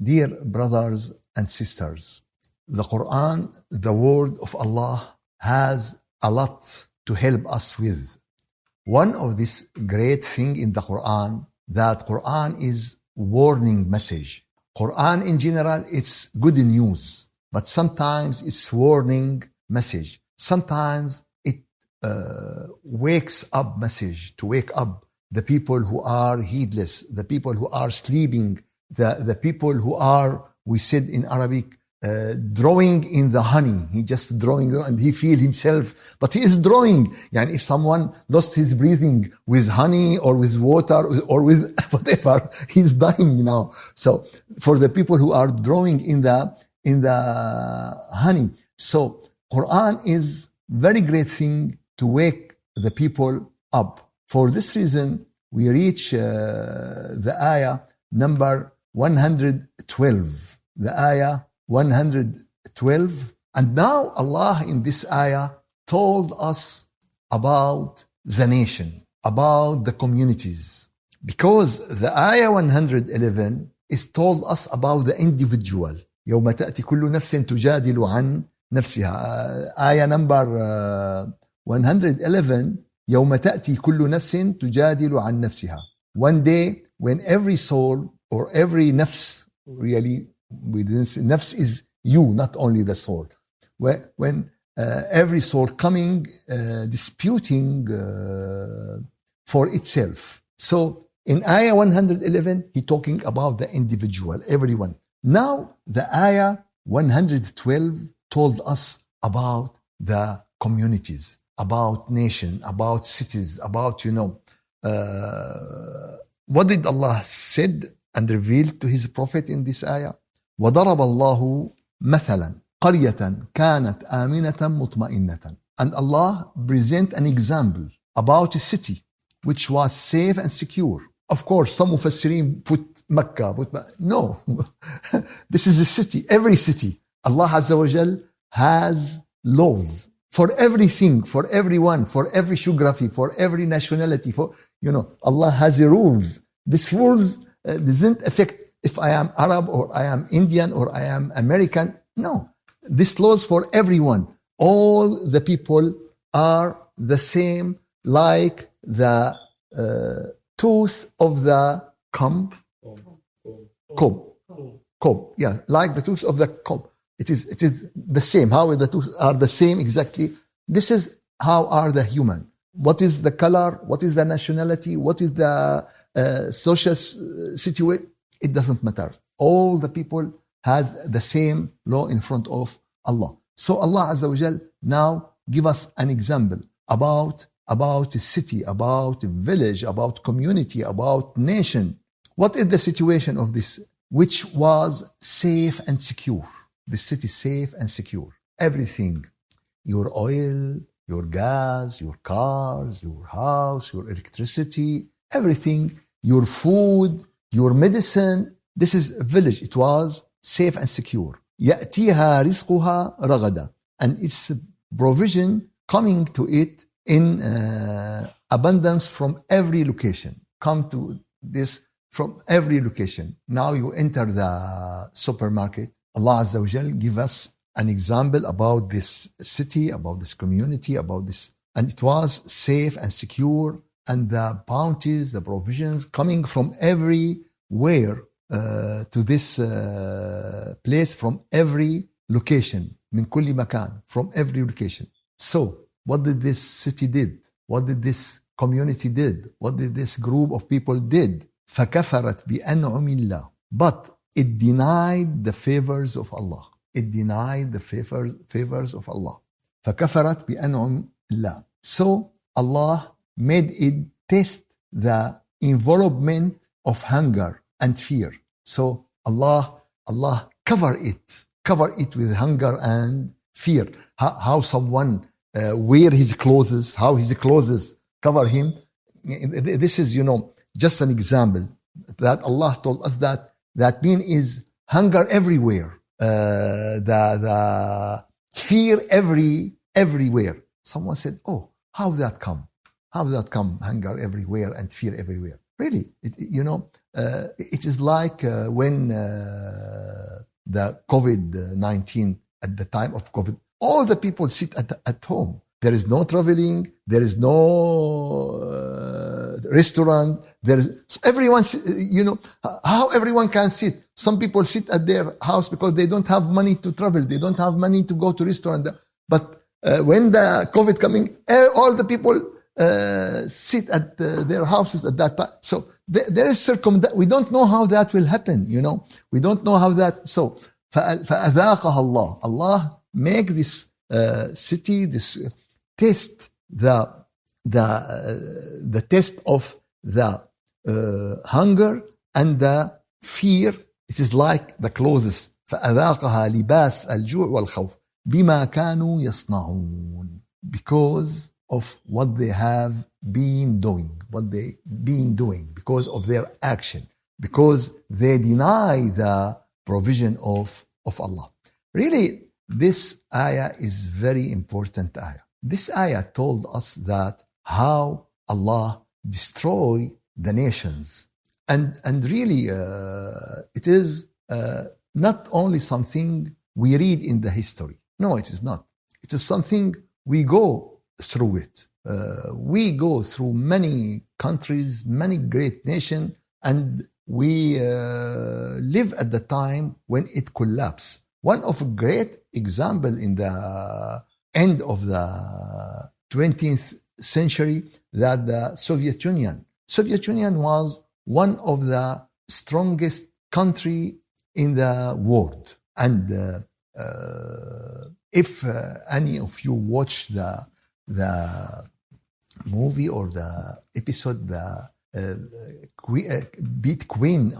Dear brothers and sisters, the Quran, the word of Allah, has a lot to help us with. One of this great thing in the Quran, that Quran is warning message. Quran in general, it's good news, but sometimes it's warning message. Sometimes it wakes up message to wake up the people who are heedless, the people who are sleeping, the people who are, we said in Arabic, drawing in the honey. He just drawing and he feel himself, but he is drawing. And if someone lost his breathing with honey or with water or with whatever, he's dying now. So for the people who are drawing in the honey. So Quran is very great thing to wake the people up. For this reason, we reach the ayah number 112. The ayah 112. And now Allah in this ayah told us about the nation, about the communities. Because the ayah 111 is told us about the individual. يوم تأتي كل نفس تجادل عن نفسها. Ayah number 111. يوم تأتي كل نفس تجادل عن نفسها. One day when every soul or every nafs, really, nafs is you, not only the soul. When every soul coming, disputing for itself. So in ayah 111, he talking about the individual, everyone. Now the ayah 112 told us about the communities, about nation, about cities, about, what did Allah said and revealed to his prophet in this ayah? وَضَرَبَ اللَّهُ مَثَلًا قَرْيَةً كَانَتْ آمِنَةً مُطْمَئِنَّةً. And Allah present an example about a city which was safe and secure. Of course, some mufassirin put Mecca, no. This is a city, every city. Allah Azza wa Jal has laws for everything, for everyone, for every geography, for every nationality, Allah has rules. These rules doesn't affect if I am Arab or I am Indian or I am American. No, this laws for everyone. All the people are the same, like the tooth of the cob. Yeah, like the tooth of the cob. It is the same. How the tooth are the same exactly. This is how are the human. What is the color? What is the nationality? What is the social situation? It doesn't matter. All the people has the same law in front of Allah. So Allah Azza wa Jal now give us an example about a city, about a village, about community, about nation. What is the situation of this? Which was safe and secure. The city safe and secure. Everything. Your oil, your gas, your cars, your house, your electricity, everything, your food, your medicine. This is a village. It was safe and secure. يأتيها رزقها رغدا. And its provision coming to it in abundance from every location. Come to this from every location. Now you enter the supermarket. Allah Azza wa Jal give us an example about this city, about this community, about this. And it was safe and secure. And the bounties, the provisions coming from everywhere to this place, from every location. من كل مكان, from every location. So, what did this city did? What did this community did? What did this group of people did? فكفرت بأنعم الله. But it denied the favors of Allah. It denied the favors of Allah. فكفرت بأنعم الله. So Allah made it taste the involvement of hunger and fear. So Allah cover it with hunger and fear. How someone wear his clothes, how his clothes cover him. This is, just an example that Allah told us that mean is hunger everywhere. The fear everywhere. Someone said, oh, how that come? How that come? Hunger everywhere and fear everywhere. Really, it is like when the COVID-19, at the time of COVID, all the people sit at home. There is no traveling. There is no restaurant. Everyone, how everyone can sit. Some people sit at their house because they don't have money to travel. They don't have money to go to restaurant. But when the COVID coming, all the people sit at their houses at that time. So there is we don't know how that will happen. We don't know how that. So فأذاقها Allah. Allah make this city, this test, the test of the hunger and the fear. It is like the clothes. فأذاقها لباس الجوع والخوف بما كانوا يصنعون, because of what they have been doing, because of their action, because they deny the provision of Allah. Really, this ayah is very important ayah. This ayah told us that how Allah destroy the nations. And really, it is not only something we read in the history. No, it is not. It is something we go through it. We go through many countries, many great nations, and we live at the time when it collapsed. One of a great example in the end of the 20th century, that the Soviet Union was one of the strongest country in the world. And if any of you watch the movie or the episode, the Queen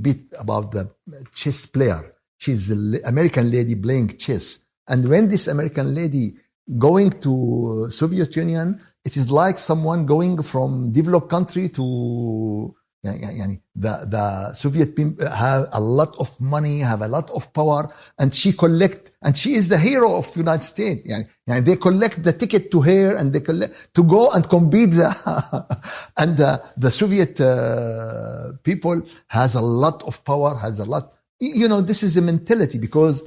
beat about the chess player. She's an American lady playing chess. And when this American lady going to Soviet Union, it is like someone going from developed country to the Soviet people have a lot of money, have a lot of power, and she is the hero of United States. They collect the ticket to her, and they collect to go and compete and the Soviet people has a lot of power, has a lot. This is a mentality, because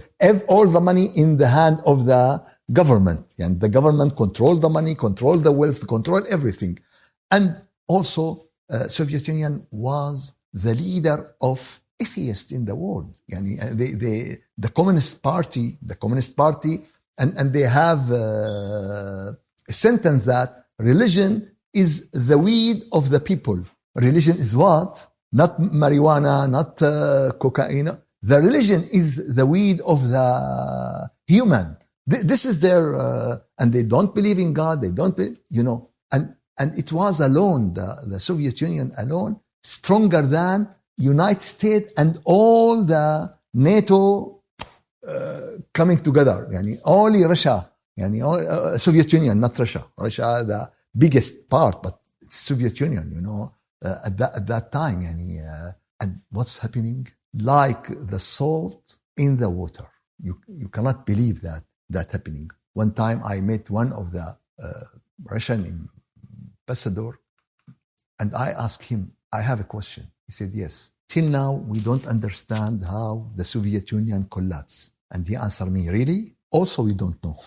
all the money in the hand of the government, and the government control the money, control the wealth, control everything. And also Soviet Union was the leader of atheists in the world. The Communist Party, and they have a sentence that religion is the weed of the people. Religion is what? Not marijuana, not cocaine. The religion is the weed of the human. This is their, and they don't believe in God. They don't, and it was alone, the Soviet Union alone, stronger than United States and all the NATO coming together. Only Russia, Soviet Union, not Russia. Russia, the biggest part, but it's Soviet Union, at that time. And what's happening? Like the salt in the water. You cannot believe that happening. One time I met one of the Russian ambassador, and I asked him, I have a question. He said, yes. Till now, we don't understand how the Soviet Union collapsed. And he answered me, really? Also, we don't know.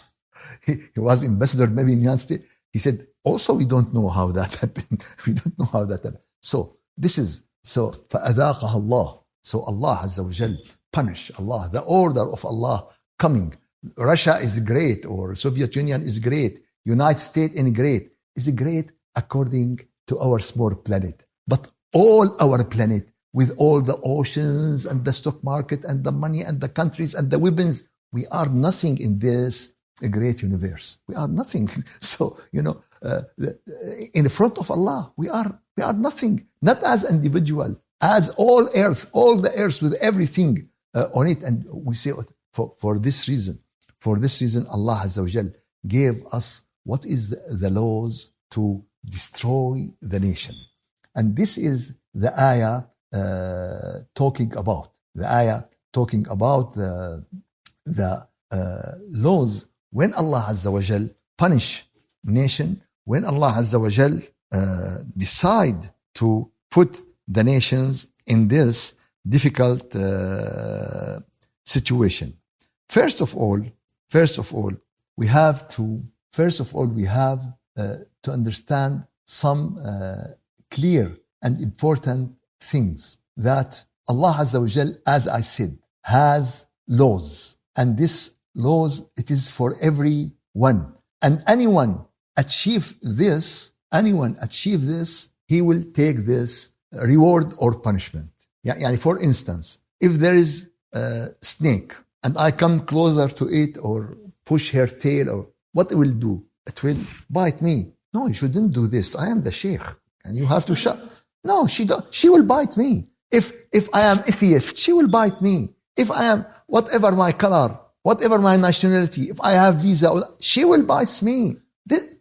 He was ambassador maybe in the United States. He said, also, we don't know how that happened. We don't know how that happened. So فَأَذَاقَهَا اللَّهُ. So Allah Azza wa Jal punish Allah, the order of Allah coming. Russia is great, or Soviet Union is great. United States is great according to our small planet. But all our planet, with all the oceans and the stock market and the money and the countries and the weapons, we are nothing in this great universe. We are nothing. So, in front of Allah, we are nothing. Not as individual, as all the earth with everything on it. And we say, for this reason, Allah Azza wa Jal gave us what is the laws to destroy the nation. And this is the ayah talking about. The ayah talking about the laws when Allah Azza wa Jal punish nation, when Allah Azza wa Jal decide to put the nations in this difficult situation. First of all, we have to understand some clear and important things, that Allah Azza wa Jal, as I said, has laws, and this laws, it is for everyone, and anyone achieve this, he will take this reward or punishment. Yani for instance, if there is a snake and I come closer to it or push her tail, or what it will do? It will bite me. No, you shouldn't do this. I am the Shaykh and you have to shut. No, she will bite me. If I am atheist, she will bite me. If I am whatever my color, whatever my nationality, if I have visa, she will bite me.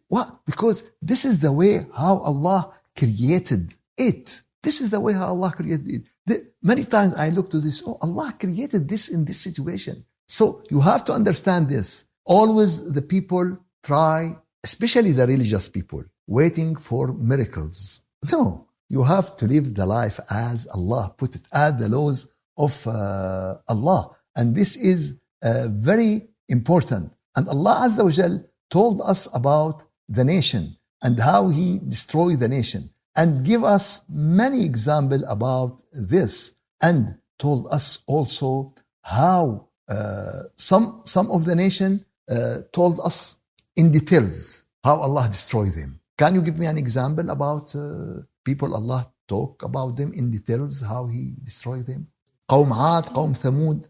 What? Because this is the way how Allah created it. This is the way how Allah created it. Many times I look to this, Allah created this in this situation. So you have to understand this. Always the people try, especially the religious people, waiting for miracles. No, you have to live the life as Allah put it, as the laws of Allah. And this is very important. And Allah Azza wa Jal told us about the nation and how He destroyed the nation, and give us many examples about this, and told us also how some of the nation told us in details how Allah destroyed them. Can you give me an example about people Allah talk about them in details, how He destroyed them? قوم عاد, قوم ثمود,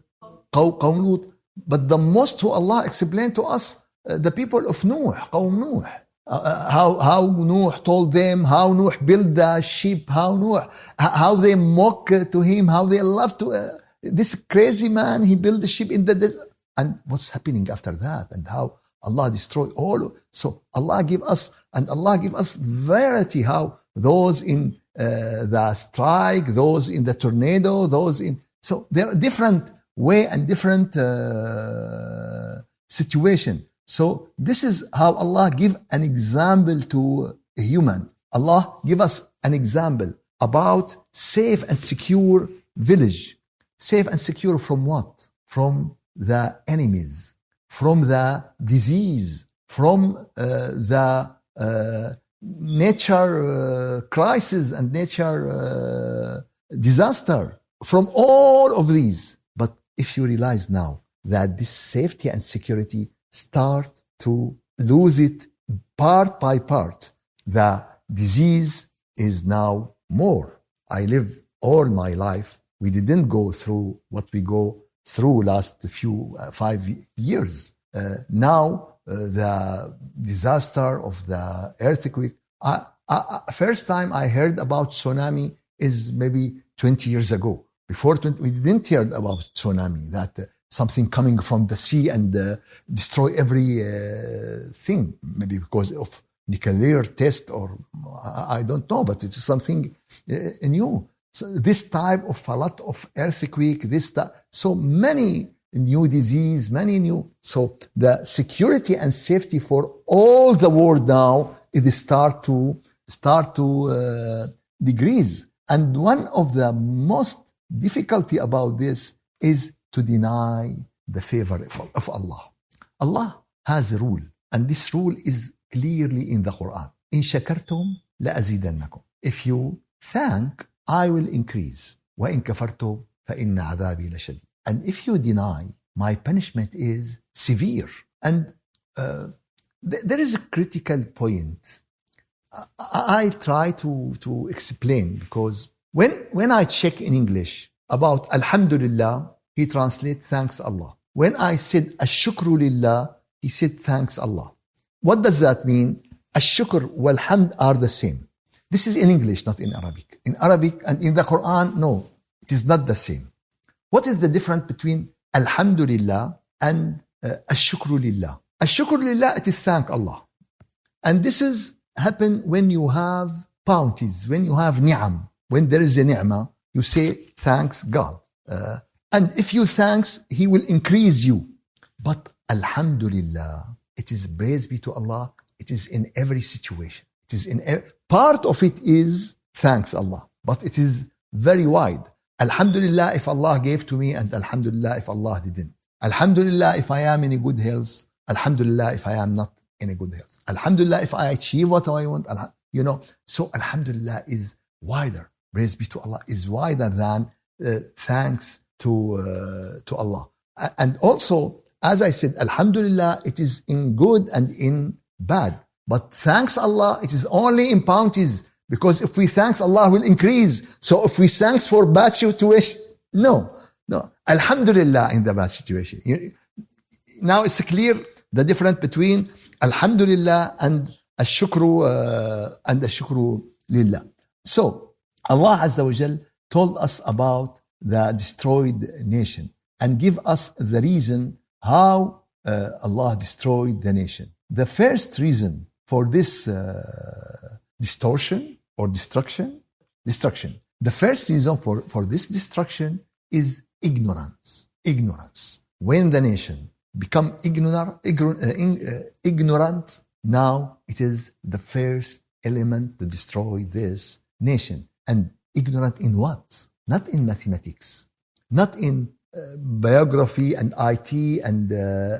قوم لوط. But the most who Allah explained to us, the people of Nuh, قوم Nuh. How Nuh told them, how Nuh built the ship, how they mock to him, how they love to this crazy man. He built the ship in the desert, and what's happening after that, and how Allah destroyed all. So Allah give us variety, how those in the strike, those in the tornado, so there are different way and different situation. So this is how Allah give an example to a human. Allah give us an example about safe and secure village. Safe and secure from what? From the enemies, from the disease, from the nature crisis and nature disaster, from all of these. But if you realize now that this safety and security start to lose it part by part, the disease is now more. I live all my life. We didn't go through what we go through last 5 years. Now the disaster of the earthquake. First time I heard about tsunami is maybe 20 years ago. Before 20, we didn't hear about tsunami, that something coming from the sea and destroy every thing, maybe because of nuclear test, or I don't know, but it's something new. So this type of a lot of earthquake, so many new disease, so the security and safety for all the world now is start to decrease. And one of the most difficulty about this is to deny the favor of Allah. Allah has a rule, and this rule is clearly in the Quran. إن شكرتم لأزيدنكم. If you thank, I will increase. وإن كفرتم فإن عذابي لشديد. And if you deny, my punishment is severe. And there is a critical point. I try to explain, because when I check in English about Alhamdulillah, he translates thanks Allah. When I said Ash-Shukru Lillah, he said thanks Allah. What does that mean? Ash-Shukr wal Hamd are the same. This is in English, not in Arabic. In Arabic and in the Quran, no, it is not the same. What is the difference between Alhamdulillah and Ash-Shukru Lillah? Ash-Shukru Lillah, it is thank Allah. And this is happen when you have bounties, when you have ni'am. When there is a ni'mah, you say thanks God. And if you thanks, He will increase you. But Alhamdulillah, it is praise be to Allah. It is in every situation. It is in part of it is thanks Allah, but it is very wide. Alhamdulillah if Allah gave to me, and Alhamdulillah if Allah didn't. Alhamdulillah if I am in a good health. Alhamdulillah if I am not in a good health. Alhamdulillah if I achieve what I want. So Alhamdulillah is wider. Praise be to Allah, is wider than thanks to Allah. And also, as I said, Alhamdulillah, it is in good and in bad. But thanks Allah, it is only in bounties. Because if we thanks, Allah will increase. So if we thanks for bad situation, no. Alhamdulillah in the bad situation. Now it's clear the difference between Alhamdulillah and Ashukru Lillah. So Allah Azza wa Jal told us about the destroyed nation and give us the reason how Allah destroyed the nation. The first reason for this distortion or destruction. The first reason for this destruction is ignorance. When the nation become ignorant, now it is the first element to destroy this nation. And ignorant in what? Not in mathematics, not in biography and IT and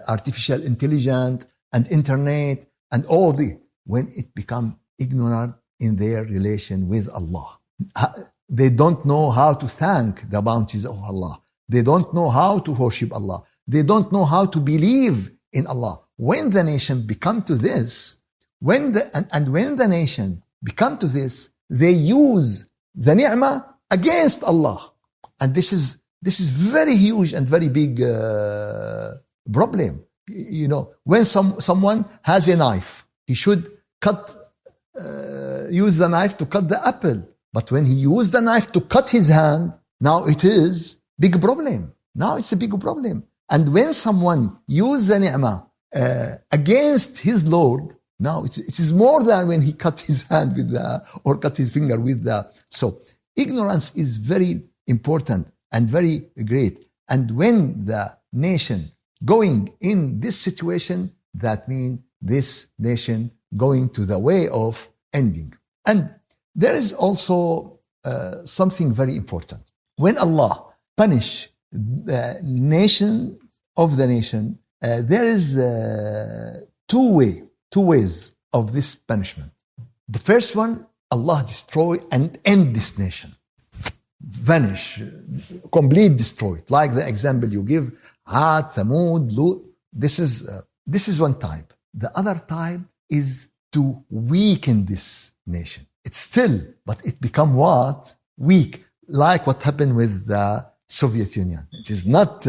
artificial intelligence and internet and all the. When it become ignorant in their relation with Allah. They don't know how to thank the bounties of Allah. They don't know how to worship Allah. They don't know how to believe in Allah. When the nation become to this, when the nation become to this, they use the ni'mah against Allah. And this is very huge and very big problem. When someone has a knife, he should use the knife to cut the apple. But when he used the knife to cut his hand, now it is big problem. Now it's a big problem. And when someone use the ni'mah against his Lord, now it is more than when he cut his hand or cut his finger with the. So ignorance is very important and very great. And when the nation going in this situation, that means this nation going to the way of ending. And there is also something very important. When Allah punish the nation of the nation, there is two ways of this punishment. The first one, Allah destroy and end this nation. Vanish, complete destroyed. Like the example you give, Ad, Thamud, Lut. This is one type. The other type is to weaken this nation. It's still, but it become what? Weak. Like what happened with the Soviet Union. It is not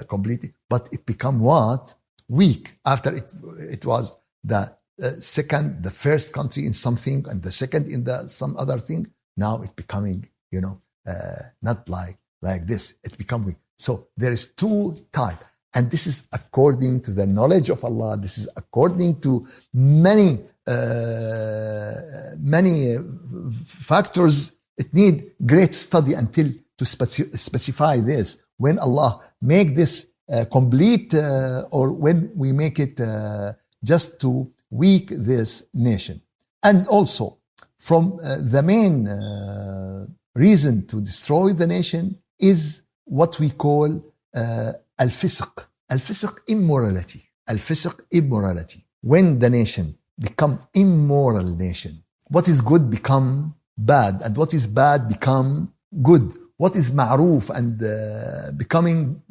completely, but it become what? Weak. After it was the first country in something and the second in some other thing. Now it's becoming, not like this. It become weak. So there is two types. And this is according to the knowledge of Allah. This is according to many factors. It need great study until to specify this. When Allah make this complete, or when we make it just to weak this nation. And also, from the main reason to destroy the nation is what we call al-fisq. Al-fisq, immorality. Al-fisq, immorality. When the nation become immoral nation, what is good become bad, and what is bad become good. What is ma'roof and becoming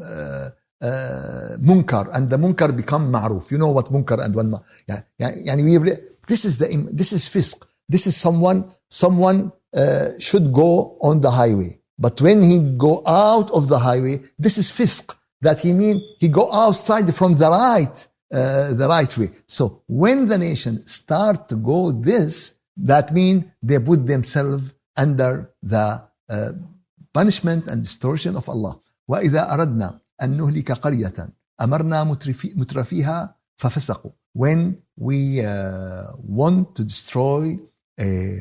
munkar, and the munkar become ma'roof. You know what munkar and one this is fisq. This is someone should go on the highway, but when he go out of the highway, this is fisq. That he go outside from the right way. So when the nation start to go this, that means they put themselves under the punishment and distortion of Allah. وَإِذَا أَرَدْنَا أَن نُهْلِكَ قَرْيَةً أَمَرْنَا مُتْرَفِيهَا فَفَسَقُوا. When we want to destroy a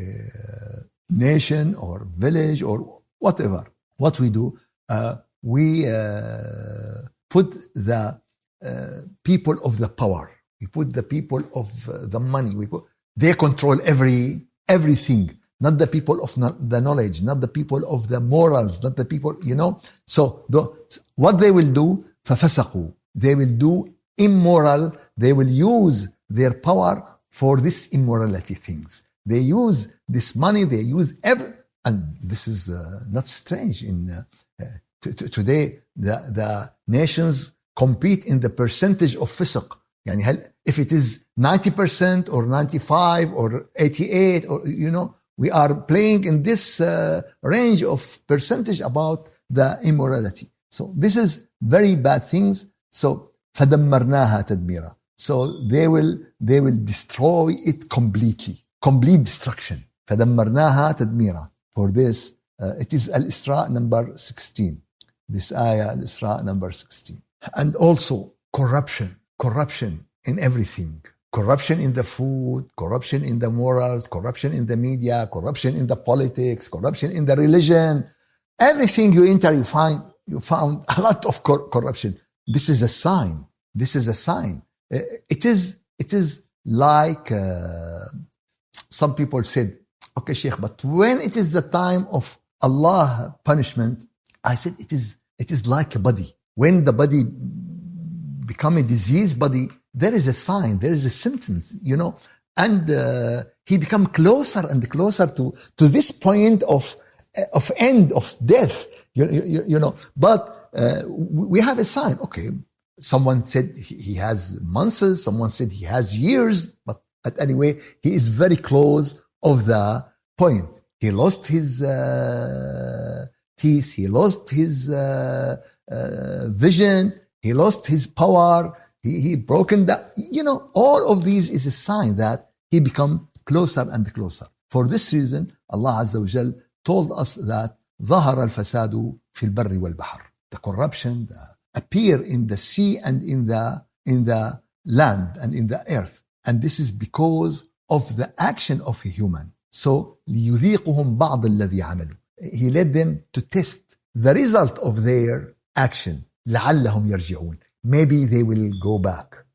nation or village or whatever, what we do, we put the people of the power. We put the people of the money. They control everything. not the people of the knowledge, not the people of the morals, not the people, So what they will do, فَفَسَقُوا. They will do immoral. They will use their power for this immorality things. They use this money. They use and this is not strange. Today, the nations compete in the percentage of fisq. If it is 90% or 95 or 88 or we are playing in this range of percentage about the immorality. So this is very bad things. So فَدَمَّرْنَاهَا تَدْمِيرًا. So they will destroy it completely. Complete destruction. فَدَمَّرْنَاهَا تَدْمِيرًا. For this, it is Al-Isra number 16. This ayah, Al-Isra number 16. And also corruption in everything. Corruption in the food, corruption in the morals, corruption in the media, corruption in the politics, corruption in the religion. Everything you enter, you found a lot of corruption. This is a sign. It is like some people said, okay, Shaykh, but when it is the time of Allah punishment, I said it is like a body. When the body become a diseased body, there is a sign, there is a symptoms, and he become closer and closer to this point of end of death, But we have a sign. Okay, someone said he has months, someone said he has years, but anyway, he is very close of the point. He lost his teeth, he lost his vision, he lost his power, he broken that. All of these is a sign that he become closer and closer. For this reason, Allah Azza wa Jal told us that ظهر الفساد في البر والبحر. The corruption appear in the sea and in the land and in the earth. And this is because of the action of a human. So ليذيقهم بعض الذي عملوا. He led them to test the result of their action. لعلهم يرجعون. Maybe they will go back.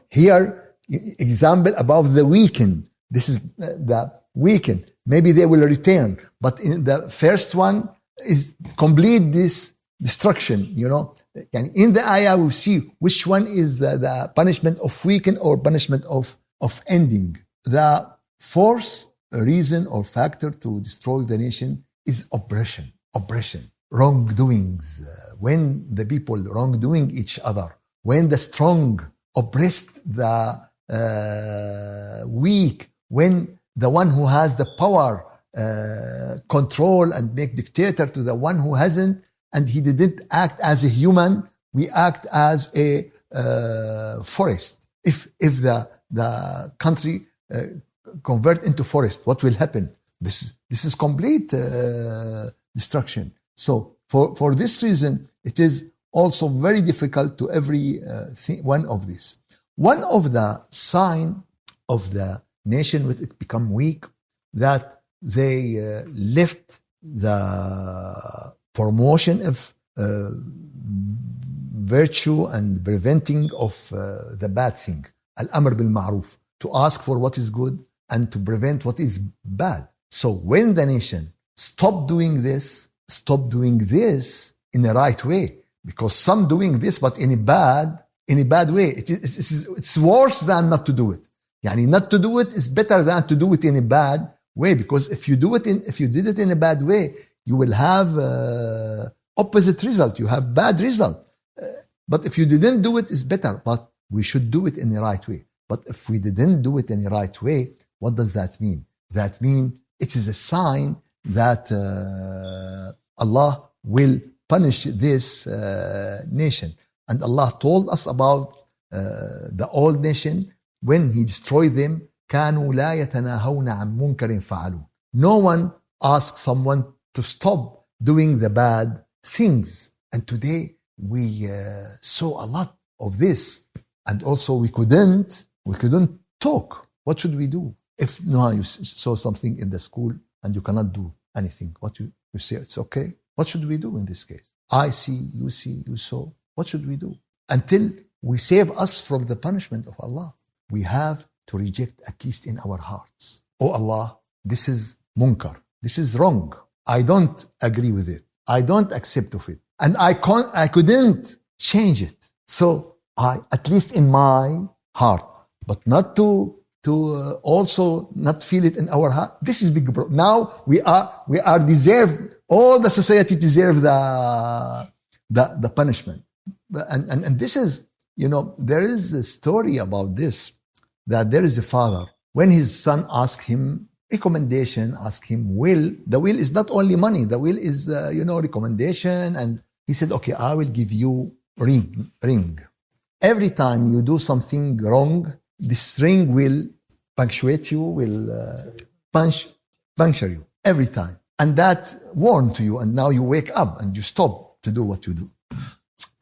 Here, example about the weekend. This is the weekend. Maybe they will return. But in the first one is complete this destruction, And in the ayah, we see which one is the punishment of weekend or punishment of ending. The fourth reason or factor to destroy the nation is oppression, wrongdoings. When the people wrongdoing each other, when the strong oppressed the weak, when the one who has the power control and make dictator to the one who hasn't, and he didn't act as a human, we act as a forest. If the country convert into forest, what will happen? This is complete destruction. So for this reason, it is also very difficult to every one of this. One of the sign of the nation when it become weak, that they left the promotion of virtue and preventing of the bad thing. Al-amr bil-ma'ruf, to ask for what is good and to prevent what is bad. So when the nation stop doing this in the right way, because some doing this but in a bad way, it's worse than not to do it. Not to do it is better than to do it in a bad way, because if you did it in a bad way, you will have opposite result. You have bad result. But if you didn't do it, it's better. But we should do it in the right way. But if we didn't do it in the right way, what does that mean? That means it is a sign that Allah will punish this nation. And Allah told us about the old nation when He destroyed them. كانوا لا يتناهون عن منكر فعلوه. No one asked someone to stop doing the bad things. And today we saw a lot of this. And also we couldn't talk. What should we do? If you saw something in the school and you cannot do anything, what you say, it's okay. What should we do in this case? I see, you saw. What should we do? Until we save us from the punishment of Allah, we have to reject at least in our hearts. Oh Allah, this is munkar. This is wrong. I don't agree with it. I don't accept of it. And I couldn't change it. So at least in my heart, but not to also not feel it in our heart. This is big problem. Now we are deserve, all the society deserve the punishment. And this is, there is a story about this, that there is a father, when his son asked him recommendation, asked him will, the will is not only money, the will is, recommendation. And he said, okay, I will give you ring. Every time you do something wrong, this ring will punctuate you, will puncture you every time. And that warned to you, and now you wake up and you stop to do what you do.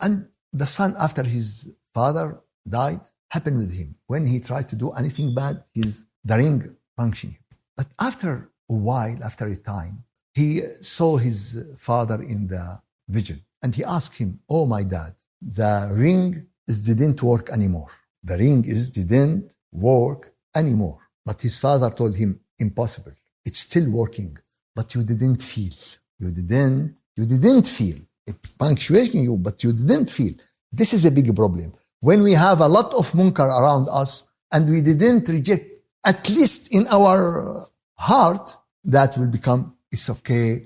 And the son, after his father died, happened with him. When he tried to do anything bad, the ring punctured him. But after a while, after a time, he saw his father in the vision. And he asked him, oh my dad, the ring didn't work anymore. The ring didn't work anymore. But his father told him, impossible. It's still working, but you didn't feel. You didn't feel. It's punctuating you, but you didn't feel. This is a big problem. When we have a lot of munkar around us and we didn't reject, at least in our heart, that will become, it's okay.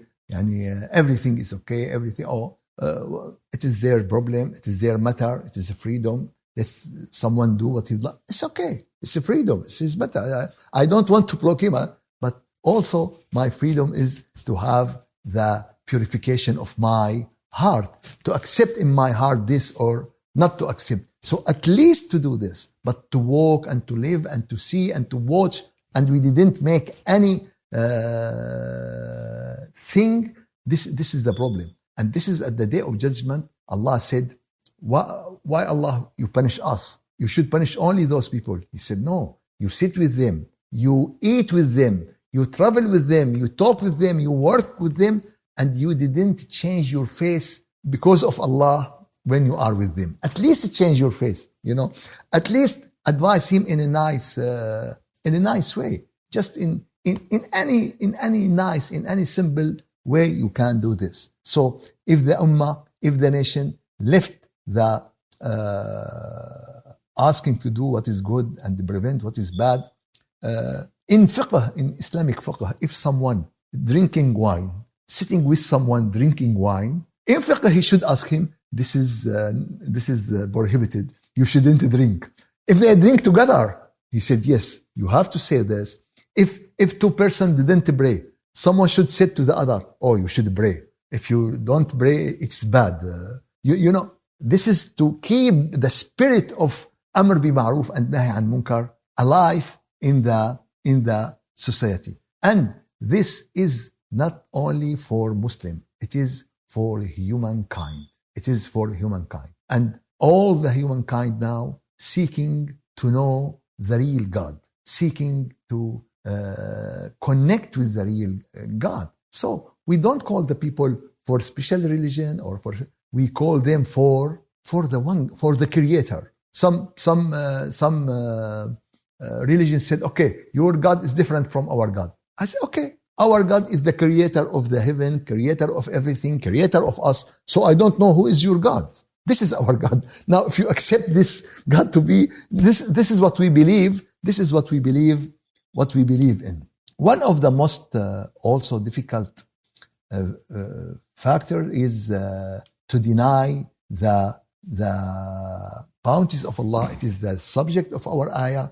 Everything is okay. Everything. It is their problem. It is their matter. It is a freedom. Let someone do what he like. It's okay. It's a freedom. It's his matter. I don't want to block him, but also my freedom is to have the purification of my heart, to accept in my heart this or not to accept. So at least to do this, but to walk and to live and to see and to watch, and we didn't make any thing. This is the problem. And this is at the day of judgment. Allah said, why Allah, you punish us? You should punish only those people. He said, no, you sit with them, you eat with them, you travel with them, you talk with them, you work with them, and you didn't change your face because of Allah when you are with them. At least change your face, At least advise him in a nice way. Just in any simple way you can do this. So if the ummah, if the nation left the asking to do what is good and prevent what is bad, in fiqh, in Islamic fiqh, if someone drinking wine, sitting with someone drinking wine, in fiqh he should ask him, this is prohibited, you shouldn't drink. If they drink together, he said, yes, you have to say this. If two persons didn't pray, someone should say to the other, oh, you should pray. If you don't pray, it's bad. This is to keep the spirit of Amr bi Ma'ruf and Nahy an Munkar alive in the society. And this is not only for Muslim, it is for humankind. It is for humankind. And all the humankind now seeking to know the real God, seeking to connect with the real God. So we don't call the people for special religion we call them for the Creator. Some religions said, okay, your God is different from our God. I said, okay, our God is the creator of the heaven, creator of everything, creator of us. So I don't know who is your God. This is our God. Now, if you accept this God to be, this is what we believe. This is what we believe in. One of the most also difficult factor is to deny the bounties of Allah. It is the subject of our ayah.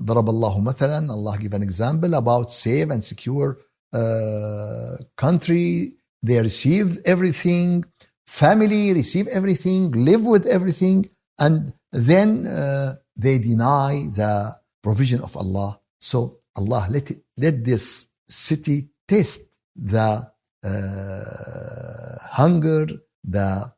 ضرب الله مثلا, Allah give an example about safe and secure country. They receive everything, family receive everything, live with everything, and then they deny the provision of Allah. So Allah let this city taste the hunger, the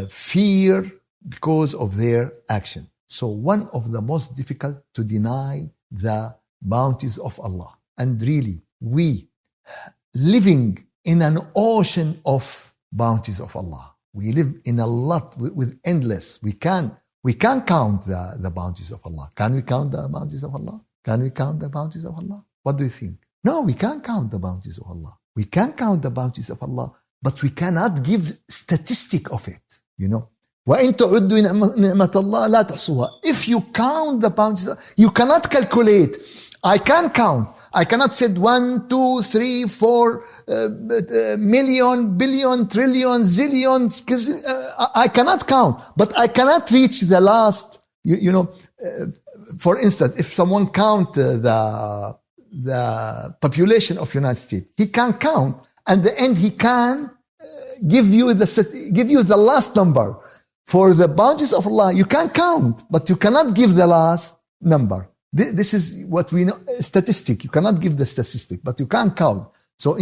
fear because of their action. So one of the most difficult to deny the bounties of Allah. And really, we living in an ocean of bounties of Allah. We live in a lot with endless. We can count the bounties of Allah. Can we count the bounties of Allah? Can we count the bounties of Allah? What do you think? No, we can't count the bounties of Allah. We can count the bounties of Allah, but we cannot give statistic of it, you know. وَإِن تَعُدُّوا نِعْمَةَ اللَّهِ لَا تُحْصُوهَا. If you count the bounties, you cannot calculate. I can count. I cannot say 1, 2, 3, 4 million, billion, trillion, zillion. I cannot count, but I cannot reach the last. You know, for instance, if someone count the population of United States, he can count, and the end he can give you the last number. For the bounties of Allah, you can count, but you cannot give the last number. This is what we know, statistic. You cannot give the statistic, but you can count. So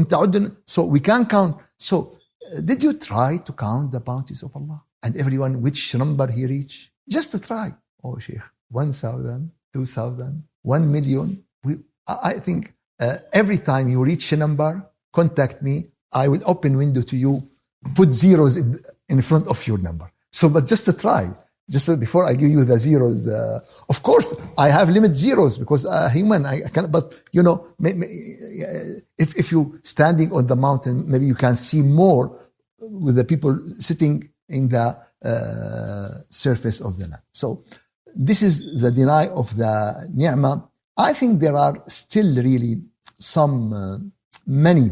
we can count. So did you try to count the bounties of Allah? And everyone, which number he reached? Just to try. Oh, Shaykh, 1,000, 2,000, 1 million. I think every time you reach a number, contact me. I will open window to you, put zeros in front of your number. So, but just to try. Just before I give you the zeros, of course, I have limit zeros because human, I can, but you know, if you standing on the mountain, maybe you can see more with the people sitting in the surface of the land. So this is the deny of the ni'mah. I think there are still really some many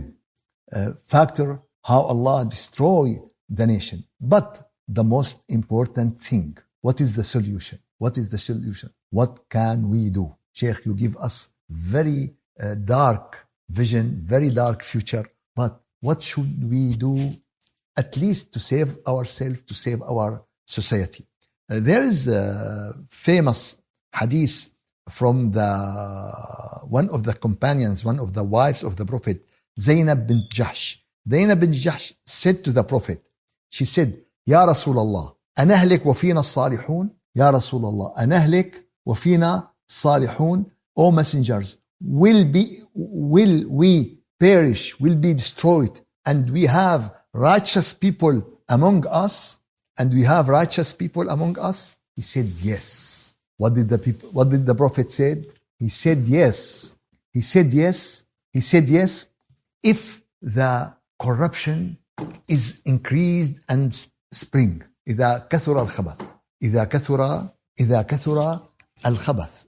factors how Allah destroy the nation. But the most important thing, what is the solution? What is the solution? What can we do? Shaykh, you give us very dark vision, very dark future. But what should we do at least to save ourselves, to save our society? There is a famous hadith from one of the companions, one of the wives of the Prophet, Zainab bint Jahsh. Zainab bint Jahsh said to the Prophet, she said, يا رسول الله أنهلك وفينا الصالحون. يا رسول الله أنهلك وفينا صالحون. O messengers, will we perish, will be destroyed, and we have righteous people among us? And we have righteous people among us? He said yes. What did the Prophet said? He said yes. He said yes. He said yes. If the corruption is increased and spring. إذا كثر الخبث. إذا كثر الخبث.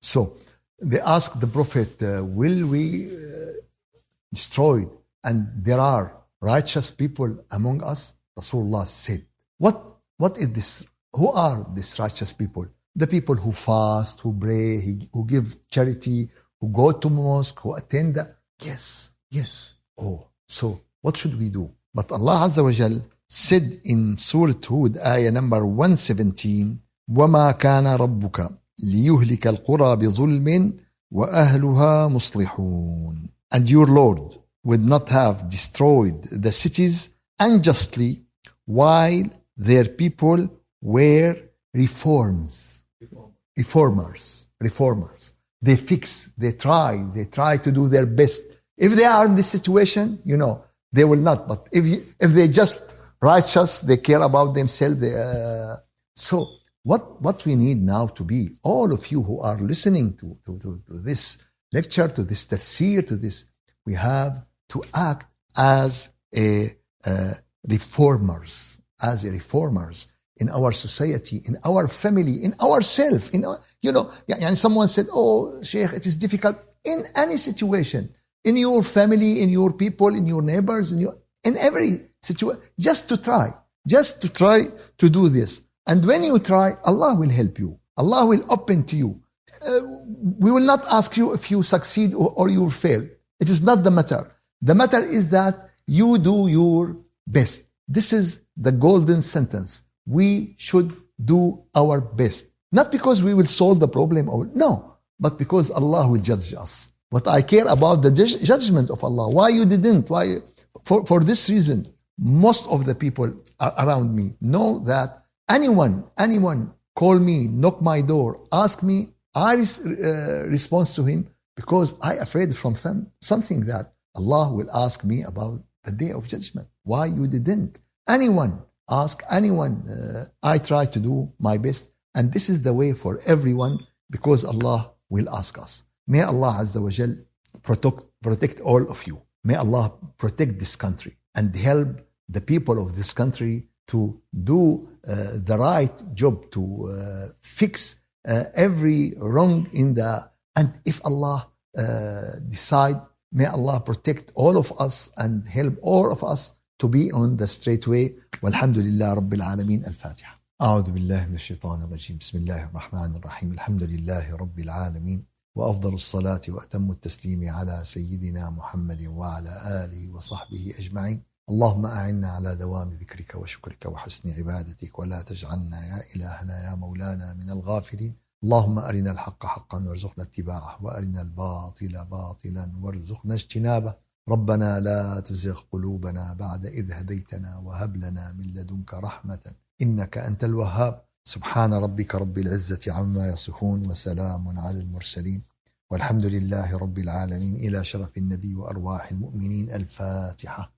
So they asked the Prophet, will we destroy? And there are righteous people among us? Rasulullah said, what is this? Who are these righteous people? The people who fast, who pray, who give charity, who go to mosque, who attend. Yes. Oh, so what should we do? But Allah Azza wa Jal said in Surah Hud, ayah number 117, وَمَا كَانَ رَبُّكَ لِيُهْلِكَ الْقُرَى بِظُلْمٍ وَأَهْلُهَا مُصْلِحُونَ. And your Lord would not have destroyed the cities unjustly while their people were reformers. They fix, they try to do their best. If they are in this situation, you know, they will not. But if they just righteous, they care about themselves. So what we need now to be, all of you who are listening to this lecture, to this tafsir, to this, we have to act as a reformers in our society, in our family, in ourselves. You know, and someone said, oh, Shaykh, it is difficult in any situation, in your family, in your people, in your neighbors, in every situation, just to try to do this. And when you try, Allah will help you. Allah will open to you. We will not ask you if you succeed or you fail. It is not the matter. The matter is that you do your best. This is the golden sentence. We should do our best. Not because we will solve the problem, no, but because Allah will judge us. But I care about the judgment of Allah. Why you didn't? Why? For this reason, most of the people around me know that anyone call me, knock my door, ask me, I respond to him because I afraid from something that Allah will ask me about the day of judgment. Why you didn't? Anyone, I try to do my best. And this is the way for everyone because Allah will ask us. May Allah Azza wa Jal protect all of you. May Allah protect this country and help the people of this country to do the right job, to fix every wrong in the, and if Allah decide, may Allah protect all of us and help all of us to be on the straight way. Walhamdulillah Rabbil Alameen. Al-Fatiha. أعوذ بالله من الشيطان الرجيم. بسم الله الرحمن الرحيم. الحمد لله رب العالمين، وأفضل الصلاة وأتم التسليم على سيدنا محمد وعلى آله وصحبه أجمعين. اللهم أعنا على دوام ذكرك وشكرك وحسن عبادتك، ولا تجعلنا يا إلهنا يا مولانا من الغافلين. اللهم أرنا الحق حقا وارزقنا اتباعه، وأرنا الباطل باطلا وارزقنا اجتنابه. ربنا لا تزغ قلوبنا بعد إذ هديتنا، وهب لنا من لدنك رحمة إنك أنت الوهاب. سبحان ربك رب العزة عما يصفون، وسلام على المرسلين، والحمد لله رب العالمين. إلى شرف النبي وأرواح المؤمنين. الفاتحة.